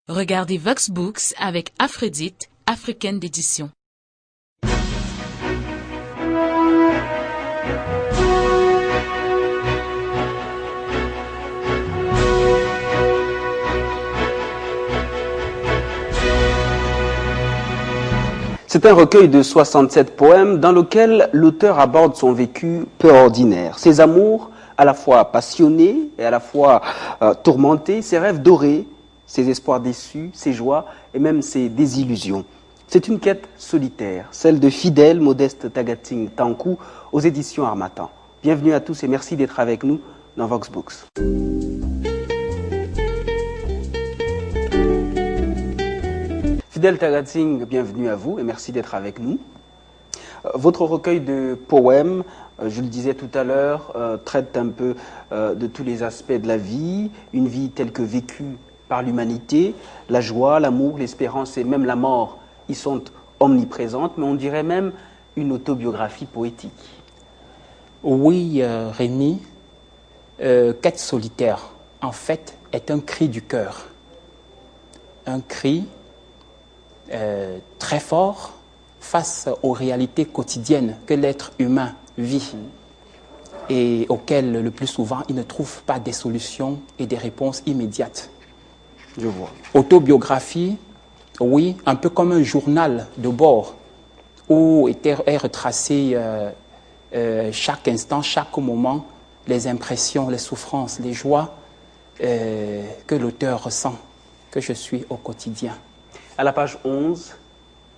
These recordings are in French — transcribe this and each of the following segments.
Regardez Vox Books avec Aphrodite, africaine d'édition. C'est un recueil de 67 poèmes dans lequel l'auteur aborde son vécu peu ordinaire, ses amours à la fois passionnés et à la fois tourmentés, ses rêves dorés, ses espoirs déçus, ses joies et même ses désillusions. C'est une quête solitaire, celle de Fidèle Modeste Tagating Tankou aux éditions Harmattan. Bienvenue à tous et merci d'être avec nous dans Vox Books. Fidèle Tagating, bienvenue à vous et merci d'être avec nous. Votre recueil de poèmes, je le disais tout à l'heure, traite un peu de tous les aspects de la vie, une vie telle que vécue par l'humanité, la joie, l'amour, l'espérance et même la mort y sont omniprésentes, mais on dirait même une autobiographie poétique. Oui, Rémi, Quête solitaire, en fait, est un cri du cœur. Un cri très fort face aux réalités quotidiennes que l'être humain vit et auxquelles, le plus souvent, il ne trouve pas des solutions et des réponses immédiates. Je vois. Autobiographie, oui, un peu comme un journal de bord où est retracé chaque instant, chaque moment, les impressions, les souffrances, les joies que l'auteur ressent, que je suis au quotidien. À la page 11,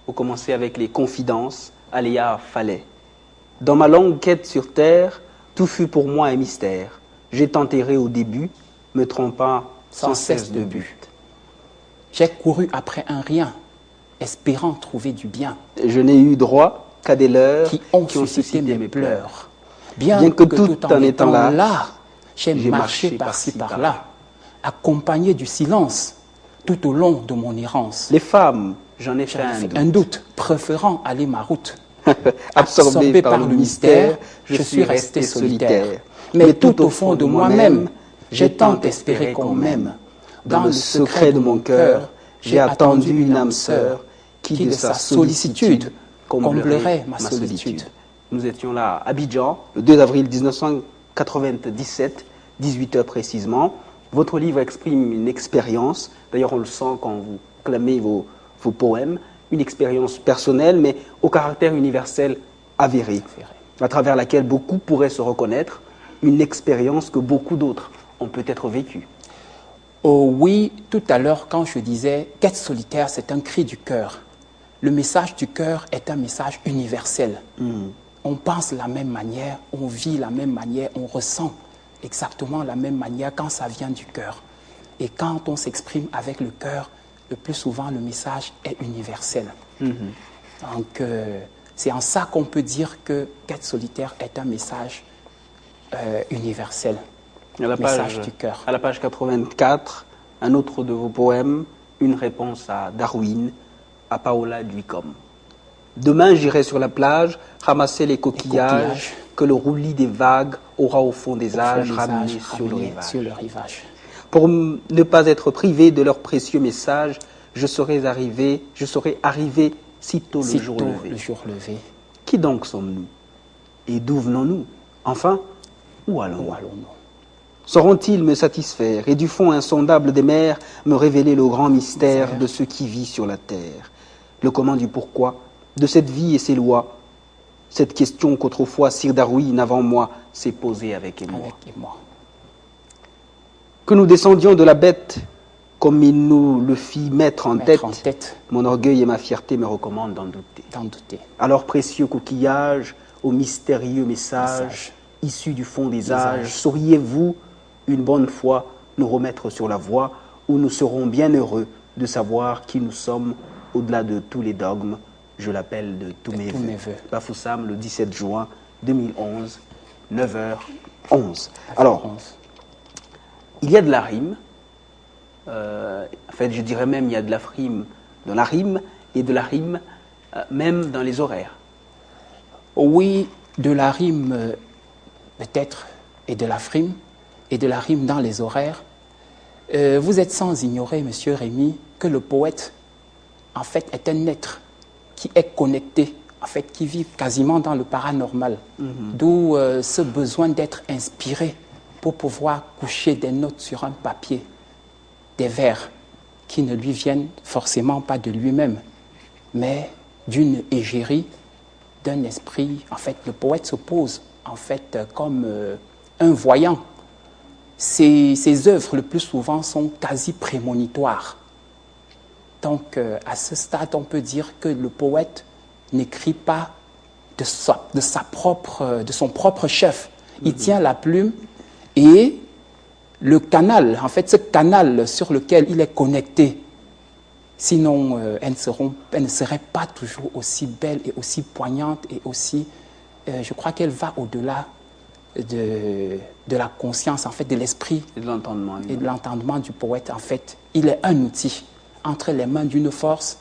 vous commencez avec les confidences, Aléa Fallet. Dans ma longue quête sur terre, tout fut pour moi un mystère. J'ai enterré au début, me trompant sans cesse de but. J'ai couru après un rien, espérant trouver du bien. Je n'ai eu droit qu'à des leurs qui ont suscité mes pleurs. Bien que tout en étant là, j'ai marché par-ci par-là, accompagné du silence tout au long de mon errance. Les femmes, j'en ai fait un doute, préférant aller ma route. Absorbé par le mystère, je suis resté solitaire. Mais tout au fond de moi-même, j'ai tant espéré qu'on m'aime. Dans le secret de mon cœur, j'ai attendu une âme sœur qui de sa sollicitude comblerait ma solitude. Nous étions là à Abidjan, le 2 avril 1997, 18h précisément. Votre livre exprime une expérience, d'ailleurs on le sent quand vous clamez vos poèmes, une expérience personnelle mais au caractère universel avéré, à travers laquelle beaucoup pourraient se reconnaître, une expérience que beaucoup d'autres ont peut-être vécue. Oh oui, tout à l'heure quand je disais « Quête solitaire », c'est un cri du cœur. Le message du cœur est un message universel. On pense de la même manière, on vit de la même manière, on ressent exactement la même manière quand ça vient du cœur. Et quand on s'exprime avec le cœur, le plus souvent le message est universel. Donc c'est en ça qu'on peut dire que Quête solitaire est un message universel. Message du cœur. À la page 84, un autre de vos poèmes, une réponse à Darwin, à Paola Duicom. Demain, j'irai sur la plage ramasser les coquillages que le roulis des vagues aura au fond des âges ramenés sur le rivage. Pour ne pas être privé de leurs précieux messages, je serai arrivé sitôt le jour levé. Qui donc sommes-nous? Et d'où venons-nous? Enfin, où allons-nous? Sauront-ils me satisfaire et du fond insondable des mers me révéler le grand mystère de ce qui vit sur la terre? Le comment du pourquoi de cette vie et ses lois? Cette question qu'autrefois Sir Darwin avant moi s'est posée avec émoi. Que nous descendions de la bête comme il nous le fit mettre en tête, mon orgueil et ma fierté me recommandent d'en douter. Alors précieux coquillage, au mystérieux message issu du fond des âges, sauriez-vous une bonne fois nous remettre sur la voie où nous serons bien heureux de savoir qui nous sommes au-delà de tous les dogmes? Je l'appelle de tous mes voeux. Bafoussam, le 17 juin 2011, 9h11. Alors, il y a de la rime. En fait, je dirais même il y a de la rime dans la rime et de la rime même dans les horaires. Oui, de la rime peut-être et de la rime dans les horaires. Vous êtes sans ignorer, Monsieur Rémy, que le poète, en fait, est un être qui est connecté, en fait, qui vit quasiment dans le paranormal. D'où ce besoin d'être inspiré pour pouvoir coucher des notes sur un papier, des vers qui ne lui viennent forcément pas de lui-même, mais d'une égérie, d'un esprit. En fait, le poète se pose, en fait, comme un voyant. Ses œuvres, le plus souvent, sont quasi prémonitoires. Donc, à ce stade, on peut dire que le poète n'écrit pas de son propre chef. Il tient la plume et le canal, en fait, ce canal sur lequel il est connecté, sinon elles ne seraient pas toujours aussi belles et aussi poignantes et aussi, je crois qu'elle va au-delà de la conscience, en fait, de l'esprit Et de l'entendement. et de l'entendement du poète. En fait, il est un outil entre les mains d'une force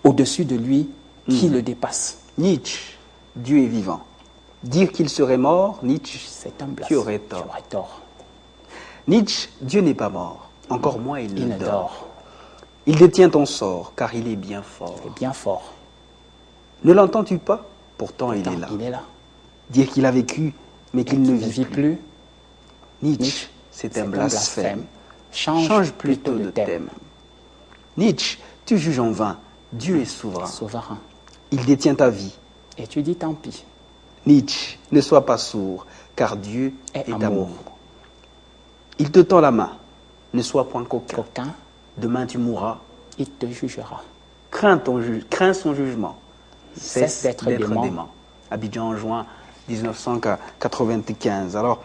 au-dessus de lui qui le dépasse. Nietzsche, Dieu est vivant. Dire qu'il serait mort, Nietzsche, C'est un blasphème. tu aurais tort. Tu aurais tort. Nietzsche, Dieu n'est pas mort. Encore moins il Il ne ne dort. dort. Il détient ton sort, car il est bien fort. Il est bien fort. Ne l'entends-tu pas? Pourtant, il Pourtant, est là. il est là. Dire qu'il a vécu, mais qu'il ne Il vit plus. Nietzsche, c'est un blasphème. Change plutôt de thème. Nietzsche, tu juges en vain. Dieu est souverain. Souverain. Il détient ta vie. Et tu dis tant pis. Nietzsche, ne sois pas sourd, car Dieu Est est amour. amour. Il te tend la main. Ne sois point coquin. Coquin, Demain tu mourras. il te jugera. Crains son jugement. Cesse d'être dément. Abidjan en juin 1995. Alors,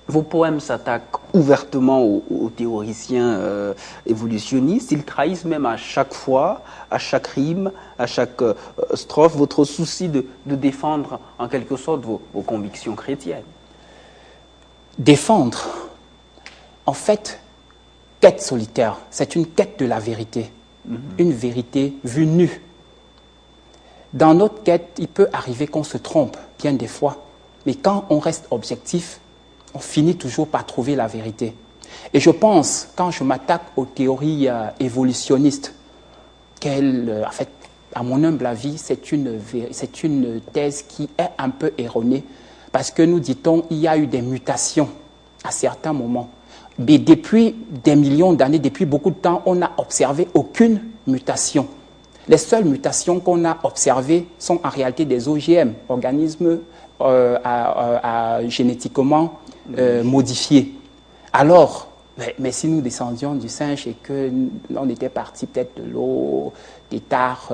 vos poèmes s'attaquent ouvertement aux théoriciens évolutionnistes. Ils trahissent même à chaque fois, à chaque rime, à chaque strophe, votre souci de défendre en quelque sorte vos convictions chrétiennes. Défendre, en fait, quête solitaire, c'est une quête de la vérité. Une vérité vue nue. Dans notre quête, il peut arriver qu'on se trompe, bien des fois. Mais quand on reste objectif, on finit toujours par trouver la vérité. Et je pense, quand je m'attaque aux théories évolutionnistes, en fait, à mon humble avis, c'est une thèse qui est un peu erronée. Parce que nous dit-on, il y a eu des mutations à certains moments. Mais depuis des millions d'années, depuis beaucoup de temps, on n'a observé aucune mutation. Les seules mutations qu'on a observées sont en réalité des OGM, organismes génétiquement modifiés. Alors, mais si nous descendions du singe et qu'on était parti peut-être de l'eau, des tares,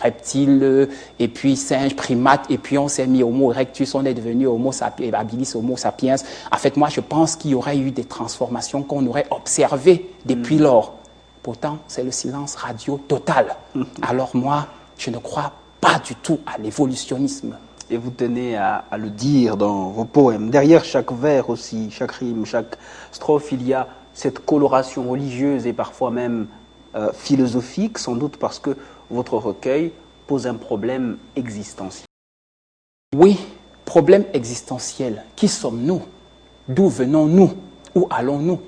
reptiles, et puis singe, primate, et puis on s'est mis Homo erectus, on est devenu Homo habilis, Homo sapiens. En fait, moi, je pense qu'il y aurait eu des transformations qu'on aurait observées depuis lors. Pourtant, c'est le silence radio total. Alors moi, je ne crois pas du tout à l'évolutionnisme. Et vous tenez à le dire dans vos poèmes. Derrière chaque vers aussi, chaque rime, chaque strophe, il y a cette coloration religieuse et parfois même philosophique, sans doute parce que votre recueil pose un problème existentiel. Oui, problème existentiel. Qui sommes-nous? D'où venons-nous? Où allons-nous?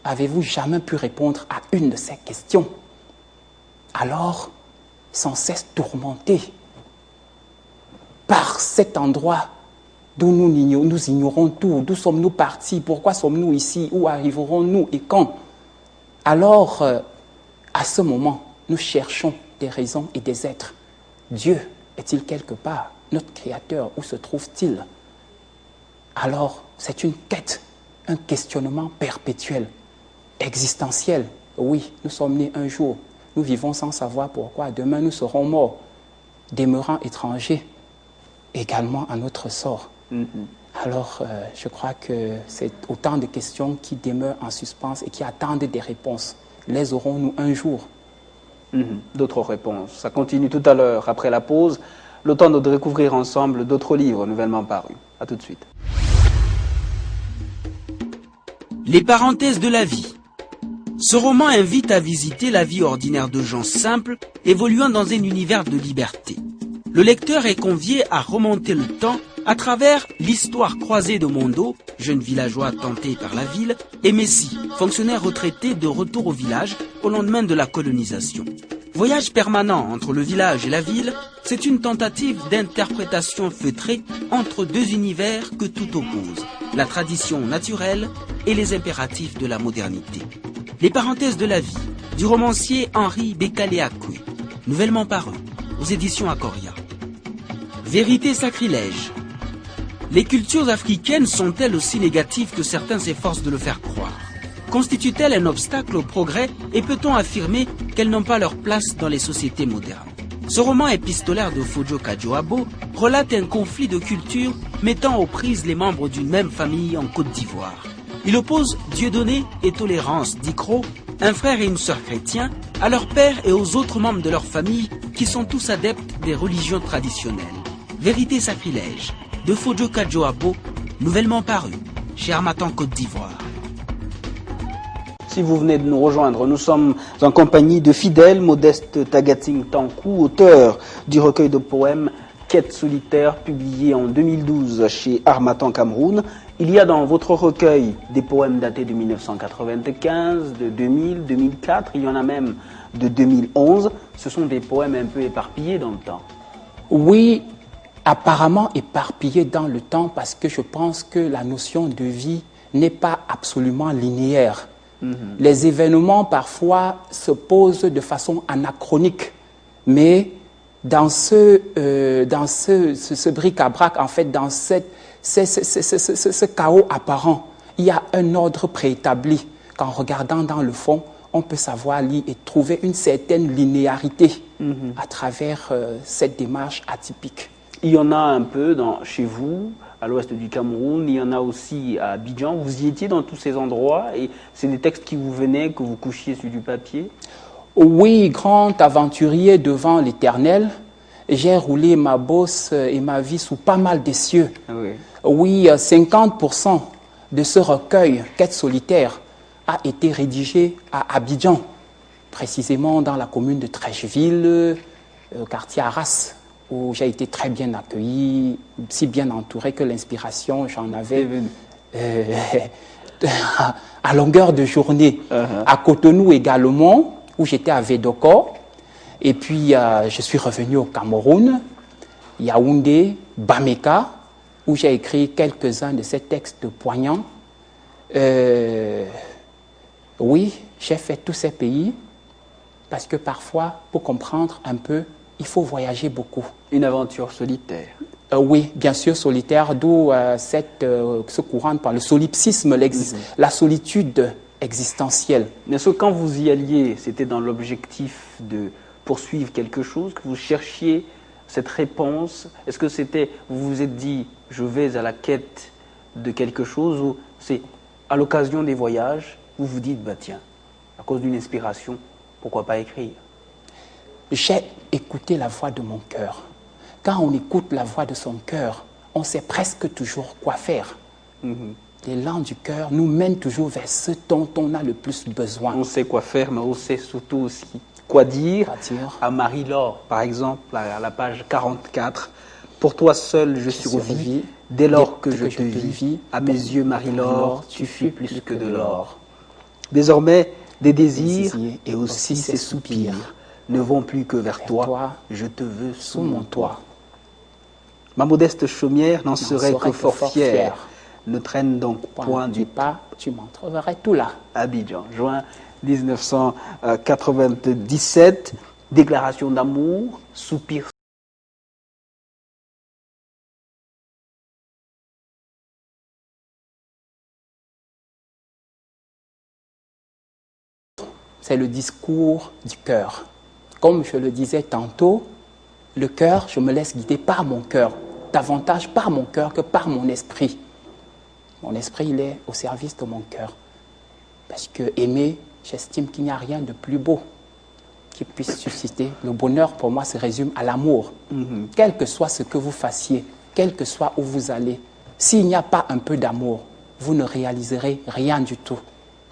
Avez-vous jamais pu répondre à une de ces questions? Alors, sans cesse tourmentés par cet endroit d'où nous ignorons tout, d'où sommes-nous partis, pourquoi sommes-nous ici, où arriverons-nous et quand? Alors, à ce moment, nous cherchons des raisons et des êtres. Dieu est-il quelque part? Notre Créateur, où se trouve-t-il? Alors, c'est une quête, un questionnement perpétuel, existentiel. Oui, nous sommes nés un jour, nous vivons sans savoir pourquoi. Demain, nous serons morts, demeurant étrangers également à notre sort. Alors, je crois que c'est autant de questions qui demeurent en suspens et qui attendent des réponses. Les aurons-nous un jour? D'autres réponses. Ça continue tout à l'heure, après la pause. Le temps de découvrir ensemble d'autres livres nouvellement parus. A tout de suite. Les parenthèses de la vie. Ce roman invite à visiter la vie ordinaire de gens simples, évoluant dans un univers de liberté. Le lecteur est convié à remonter le temps À travers l'histoire croisée de Mondo, jeune villageois tenté par la ville, et Messi, fonctionnaire retraité de retour au village au lendemain de la colonisation. Voyage permanent entre le village et la ville, c'est une tentative d'interprétation feutrée entre deux univers que tout oppose, la tradition naturelle et les impératifs de la modernité. Les parenthèses de la vie, du romancier Henri Bekale-Akwe, nouvellement paru aux éditions Akoria. Vérité sacrilège. Les cultures africaines sont-elles aussi négatives que certains s'efforcent de le faire croire? Constituent-elles un obstacle au progrès et peut-on affirmer qu'elles n'ont pas leur place dans les sociétés modernes? Ce roman épistolaire de Fojo Kadjoabo relate un conflit de cultures mettant aux prises les membres d'une même famille en Côte d'Ivoire. Il oppose Dieudonné et Tolérance Dicro, un frère et une sœur chrétiens, à leur père et aux autres membres de leur famille qui sont tous adeptes des religions traditionnelles. Vérité sacrilège de Fojo Kadjoabo, nouvellement paru chez Harmattan Côte d'Ivoire. Si vous venez de nous rejoindre, nous sommes en compagnie de Fidèle Modeste Tagating Tankou, auteur du recueil de poèmes Quête solitaire, publié en 2012 chez Harmattan Cameroun. Il y a dans votre recueil des poèmes datés de 1995, de 2000, 2004, il y en a même de 2011. Ce sont des poèmes un peu éparpillés dans le temps. Oui, apparemment éparpillés dans le temps parce que je pense que la notion de vie n'est pas absolument linéaire. Les événements parfois se posent de façon anachronique, mais dans ce bric-à-brac, en fait, dans ce chaos apparent, il y a un ordre préétabli qu'en regardant dans le fond, on peut savoir lire et trouver une certaine linéarité à travers cette démarche atypique. Il y en a un peu chez vous, à l'ouest du Cameroun, il y en a aussi à Abidjan. Vous y étiez dans tous ces endroits et c'est des textes qui vous venaient, que vous couchiez sur du papier? Oui, grand aventurier devant l'Éternel, j'ai roulé ma bosse et ma vie sous pas mal de cieux. Oui, 50% de ce recueil, Quête solitaire, a été rédigé à Abidjan, précisément dans la commune de Trècheville, au quartier Arras, où j'ai été très bien accueilli, si bien entouré que l'inspiration, j'en avais à longueur de journée. À Cotonou également, où j'étais à Védoko. Et puis, je suis revenu au Cameroun, Yaoundé, Bameka, où j'ai écrit quelques-uns de ces textes poignants. Oui, j'ai fait tous ces pays, parce que parfois, pour comprendre un peu, il faut voyager beaucoup. Une aventure solitaire. Oui, bien sûr, solitaire, d'où ce courant par le solipsisme, la solitude existentielle. Est-ce que quand vous y alliez, c'était dans l'objectif de poursuivre quelque chose, que vous cherchiez cette réponse? Est-ce que c'était, vous vous êtes dit, je vais à la quête de quelque chose, ou c'est à l'occasion des voyages, vous vous dites, bah tiens, à cause d'une inspiration, pourquoi pas écrire? J'ai écouté la voix de mon cœur. Quand on écoute la voix de son cœur, on sait presque toujours quoi faire. L'élan du cœur nous mène toujours vers ce dont on a le plus besoin. On sait quoi faire, mais on sait surtout aussi quoi dire. À Marie-Laure, par exemple, à la page 44. Pour toi seul, je survis. Dès lors que je te vis, à mes yeux, Marie-Laure, tu fus plus que de l'or. Désormais, des désirs et aussi ces soupirs ne vont plus que vers toi, je te veux sous mon toit. Ma modeste chaumière n'en serait que fort fière, ne traîne donc point du pas, tu m'en trouverais tout là. Abidjan, juin 1997, déclaration d'amour, soupir. C'est le discours du cœur. Comme je le disais tantôt, le cœur, je me laisse guider par mon cœur, davantage par mon cœur que par mon esprit. Mon esprit, il est au service de mon cœur. Parce que aimer, j'estime qu'il n'y a rien de plus beau qui puisse susciter. Le bonheur, pour moi, se résume à l'amour. Quel que soit ce que vous fassiez, quel que soit où vous allez, s'il n'y a pas un peu d'amour, vous ne réaliserez rien du tout.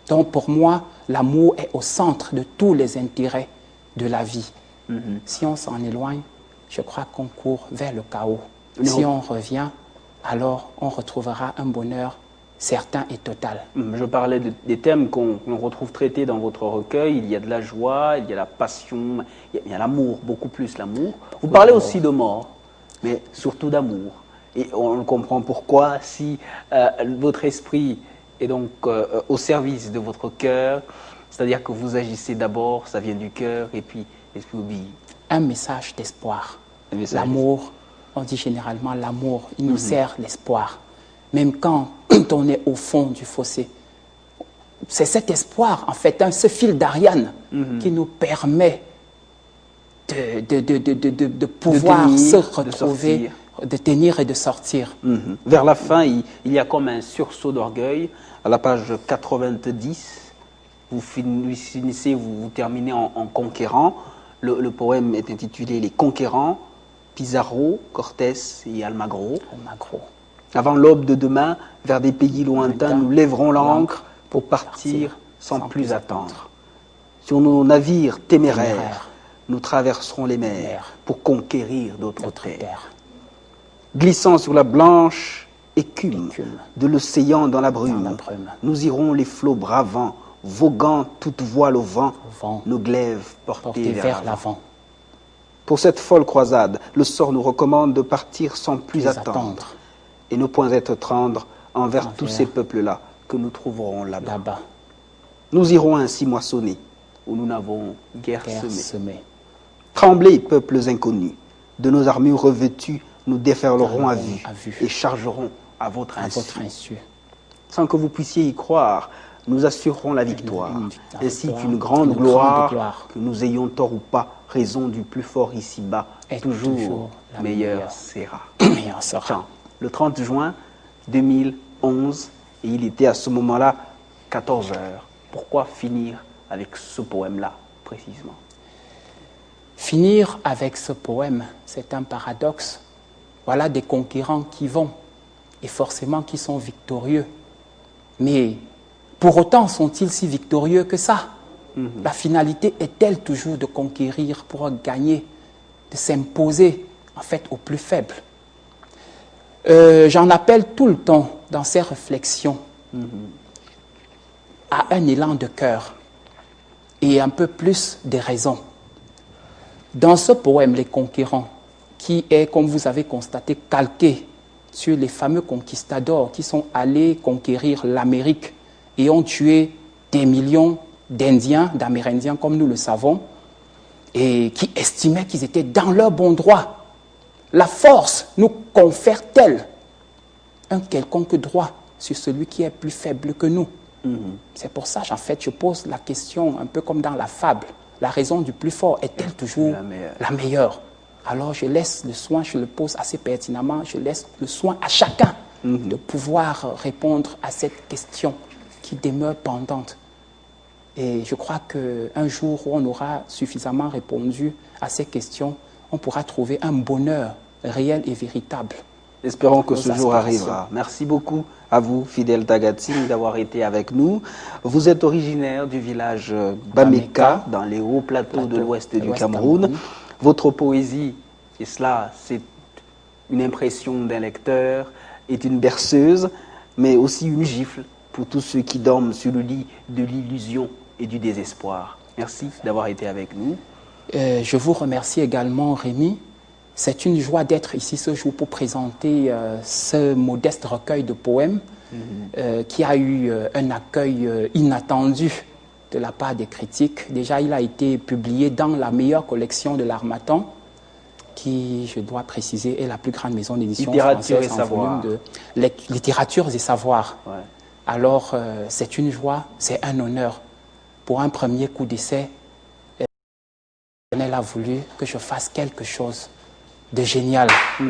Donc, pour moi, l'amour est au centre de tous les intérêts de la vie. Si on s'en éloigne, je crois qu'on court vers le chaos. Si on revient, alors on retrouvera un bonheur certain et total. Je parlais des thèmes qu'on retrouve traités dans votre recueil. Il y a de la joie, il y a la passion, il y a l'amour, beaucoup plus l'amour. Vous parlez aussi de mort, mais surtout d'amour. Et on comprend pourquoi si votre esprit est donc au service de votre cœur, c'est-à-dire que vous agissez d'abord, ça vient du cœur, et puis l'esprit obéit. Un message d'espoir. L'amour, on dit généralement l'amour, il nous sert l'espoir. Même quand on est au fond du fossé. C'est cet espoir, en fait, ce fil d'Ariane qui nous permet de pouvoir se retrouver, de tenir et de sortir. Vers la fin, il y a comme un sursaut d'orgueil. À la page 90, vous finissez, vous terminez en conquérant. Le poème est intitulé « Les conquérants », Pizarro, Cortés et Almagro. Avant l'aube de demain, vers des pays lointains, nous lèverons l'ancre pour partir sans plus attendre. Sur nos navires téméraires, nous traverserons les mers pour conquérir d'autres terres. Glissant sur la blanche écume de l'océan dans la brume, nous irons les flots bravants, voguant toute voile au vent, nos glaives portés vers l'avant. Pour cette folle croisade, le sort nous recommande de partir sans plus attendre. Et ne point être tendres envers tous ces peuples-là que nous trouverons là-bas. Nous irons ainsi moissonner, où nous n'avons guère semé. Tremblez, peuples inconnus, de nos armures revêtues, nous déferlerons à vue et chargerons à votre insu. Sans que vous puissiez y croire, nous assurerons la victoire, ainsi qu'une grande gloire, que nous ayons tort ou pas, raison du plus fort ici-bas, toujours meilleur sera. Le 30 juin 2011, et il était à ce moment-là 14 heures. Pourquoi finir avec ce poème-là, précisément? Finir avec ce poème, c'est un paradoxe. Voilà des conquérants qui vont, et forcément qui sont victorieux. Mais pour autant, sont-ils si victorieux que ça? La finalité est-elle toujours de conquérir pour gagner, de s'imposer, en fait, aux plus faibles? J'en appelle tout le temps dans ces réflexions à un élan de cœur et un peu plus de raison. Dans ce poème, Les Conquérants, qui est, comme vous avez constaté, calqué sur les fameux conquistadors qui sont allés conquérir l'Amérique et ont tué des millions d'Indiens, d'Amérindiens, comme nous le savons, et qui estimaient qu'ils étaient dans leur bon droit. La force nous confère-t-elle un quelconque droit sur celui qui est plus faible que nous? C'est pour ça, en fait, je pose la question un peu comme dans la fable. La raison du plus fort est-elle toujours la meilleure? Alors je laisse le soin, je le pose assez pertinemment, je laisse le soin à chacun de pouvoir répondre à cette question qui demeure pendante. Et je crois qu'un jour où on aura suffisamment répondu à ces questions, on pourra trouver un bonheur réel et véritable. Espérons que ce jour arrivera. Merci beaucoup à vous, Fidèle Tagatine, d'avoir été avec nous. Vous êtes originaire du village Bameka, dans les hauts plateaux de l'ouest du Cameroun. Votre poésie, et cela, c'est une impression d'un lecteur, est une berceuse, mais aussi une gifle pour tous ceux qui dorment sur le lit de l'illusion et du désespoir. Merci d'avoir été avec nous. Je vous remercie également, Rémi. C'est une joie d'être ici ce jour pour présenter ce modeste recueil de poèmes qui a eu un accueil inattendu de la part des critiques. Déjà, il a été publié dans la meilleure collection de l'Harmattan, qui, je dois préciser, est la plus grande maison d'édition française en volume de littérature et savoir. Ouais. Alors, c'est une joie, c'est un honneur. Pour un premier coup d'essai, elle a voulu que je fasse quelque chose de génial.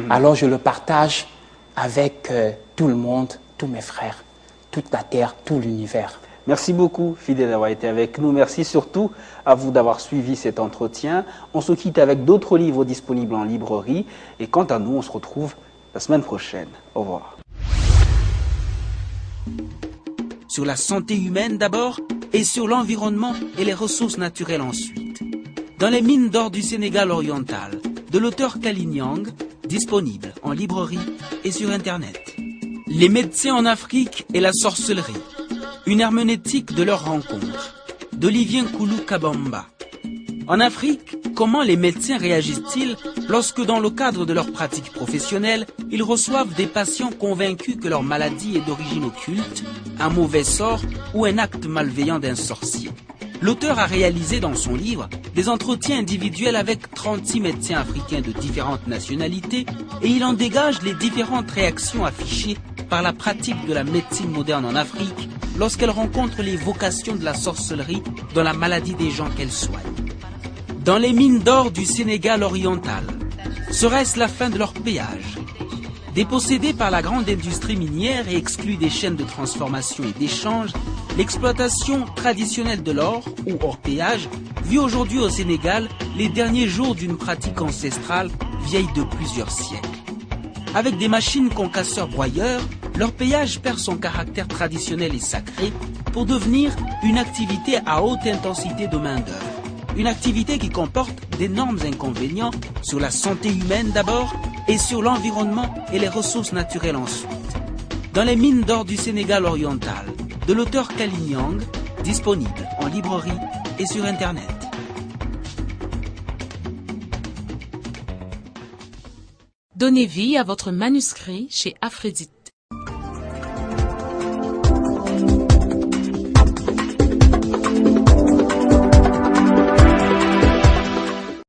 Alors, je le partage avec tout le monde, tous mes frères, toute la terre, tout l'univers. Merci beaucoup, Fidèle, d'avoir été avec nous. Merci surtout à vous d'avoir suivi cet entretien. On se quitte avec d'autres livres disponibles en librairie. Et quant à nous, on se retrouve la semaine prochaine. Au revoir. Sur la santé humaine d'abord et sur l'environnement et les ressources naturelles ensuite. Dans les mines d'or du Sénégal oriental, de l'auteur Kalinyang, disponible en librairie et sur Internet. Les médecins en Afrique et la sorcellerie. Une herméneutique de leur rencontre. D'Olivier Nkoulou Kabamba. En Afrique, comment les médecins réagissent-ils lorsque dans le cadre de leur pratique professionnelle, ils reçoivent des patients convaincus que leur maladie est d'origine occulte, un mauvais sort ou un acte malveillant d'un sorcier? L'auteur a réalisé dans son livre des entretiens individuels avec 36 médecins africains de différentes nationalités et il en dégage les différentes réactions affichées par la pratique de la médecine moderne en Afrique lorsqu'elle rencontre les vocations de la sorcellerie dans la maladie des gens qu'elle soigne. Dans les mines d'or du Sénégal oriental, serait-ce la fin de leur péage? Dépossédés par la grande industrie minière et exclus des chaînes de transformation et d'échange, l'exploitation traditionnelle de l'or, ou hors-péage, vit aujourd'hui au Sénégal les derniers jours d'une pratique ancestrale vieille de plusieurs siècles. Avec des machines concasseurs-broyeurs, leur péage perd son caractère traditionnel et sacré pour devenir une activité à haute intensité de main-d'œuvre. Une activité qui comporte d'énormes inconvénients sur la santé humaine d'abord et sur l'environnement et les ressources naturelles ensuite. Dans les mines d'or du Sénégal oriental, de l'auteur Kalinyang, disponible en librairie et sur Internet. Donnez vie à votre manuscrit chez Aphrodite.